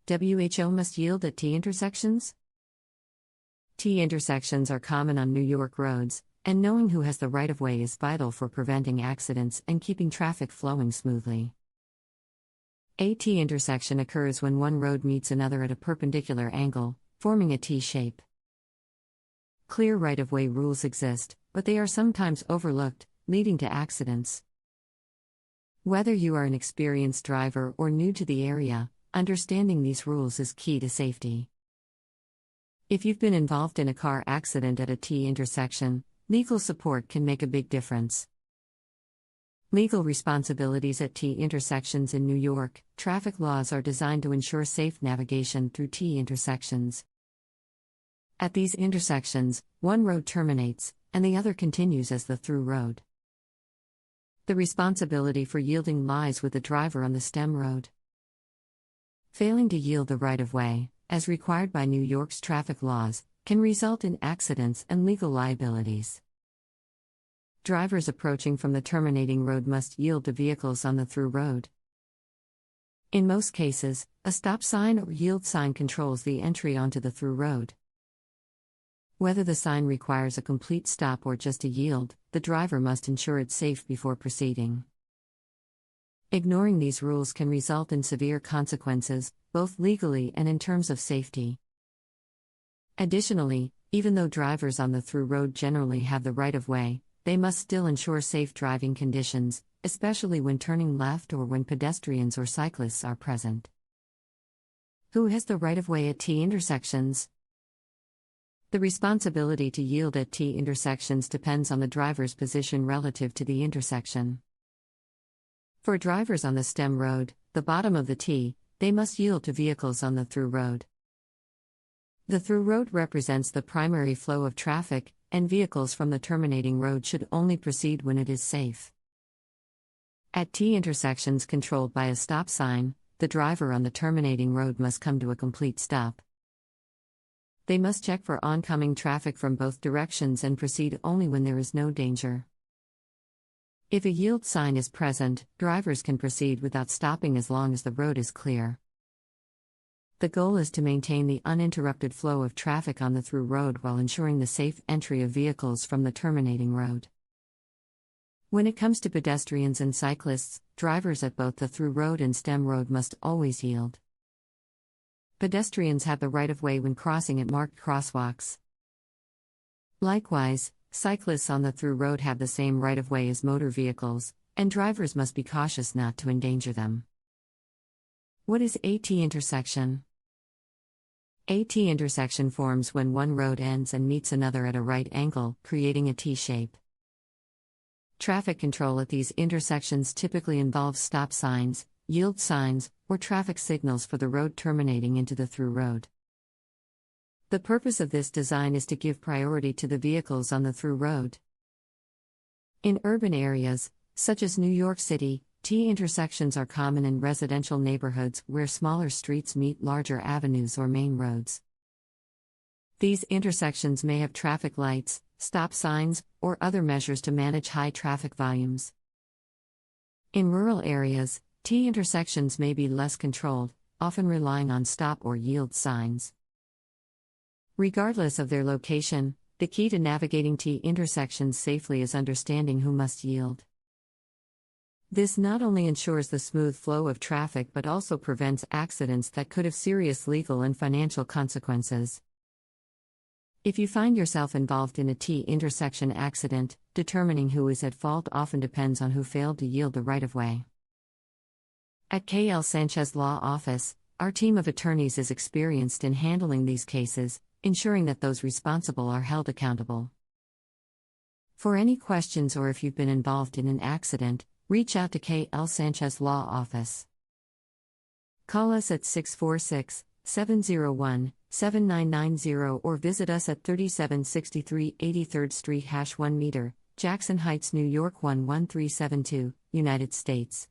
WHO must yield at T-intersections? T-intersections are common on New York roads, and knowing who has the right-of-way is vital for preventing accidents and keeping traffic flowing smoothly. A T-intersection occurs when one road meets another at a perpendicular angle, forming a T-shape. Clear right-of-way rules exist, but they are sometimes overlooked, leading to accidents. Whether you are an experienced driver or new to the area, understanding these rules is key to safety. If you've been involved in a car accident at a T-intersection, legal support can make a big difference. Legal responsibilities at T-intersections in New York. Traffic laws are designed to ensure safe navigation through T-intersections. At these intersections, one road terminates, and the other continues as the through road. The responsibility for yielding lies with the driver on the stem road. Failing to yield the right-of-way, as required by New York's traffic laws, can result in accidents and legal liabilities. Drivers approaching from the terminating road must yield to vehicles on the through road. In most cases, a stop sign or yield sign controls the entry onto the through road. Whether the sign requires a complete stop or just a yield, the driver must ensure it's safe before proceeding. Ignoring these rules can result in severe consequences, both legally and in terms of safety. Additionally, even though drivers on the through road generally have the right-of-way, they must still ensure safe driving conditions, especially when turning left or when pedestrians or cyclists are present. Who has the right-of-way at T-intersections? The responsibility to yield at T-intersections depends on the driver's position relative to the intersection. For drivers on the stem road, the bottom of the T, they must yield to vehicles on the through road. The through road represents the primary flow of traffic, and vehicles from the terminating road should only proceed when it is safe. At T-intersections controlled by a stop sign, the driver on the terminating road must come to a complete stop. They must check for oncoming traffic from both directions and proceed only when there is no danger. If a yield sign is present, drivers can proceed without stopping as long as the road is clear. The goal is to maintain the uninterrupted flow of traffic on the through road while ensuring the safe entry of vehicles from the terminating road. When it comes to pedestrians and cyclists, drivers at both the through road and stem road must always yield. Pedestrians have the right-of-way when crossing at marked crosswalks. Likewise, cyclists on the through road have the same right-of-way as motor vehicles, and drivers must be cautious not to endanger them. What is a T-intersection? A T-intersection forms when one road ends and meets another at a right angle, creating a T-shape. Traffic control at these intersections typically involves stop signs, yield signs, or traffic signals for the road terminating into the through road. The purpose of this design is to give priority to the vehicles on the through road. In urban areas, such as New York City, T-intersections are common in residential neighborhoods where smaller streets meet larger avenues or main roads. These intersections may have traffic lights, stop signs, or other measures to manage high traffic volumes. In rural areas, T-intersections may be less controlled, often relying on stop or yield signs. Regardless of their location, the key to navigating T-intersections safely is understanding who must yield. This not only ensures the smooth flow of traffic but also prevents accidents that could have serious legal and financial consequences. If you find yourself involved in a T-intersection accident, determining who is at fault often depends on who failed to yield the right-of-way. At L Sanchez Law Office, our team of attorneys is experienced in handling these cases, ensuring that those responsible are held accountable. For any questions or if you've been involved in an accident, reach out to L Sanchez Law Office. Call us at 646-701-7990 or visit us at 3763 83rd Street #1 meter, Jackson Heights, New York 11372, United States.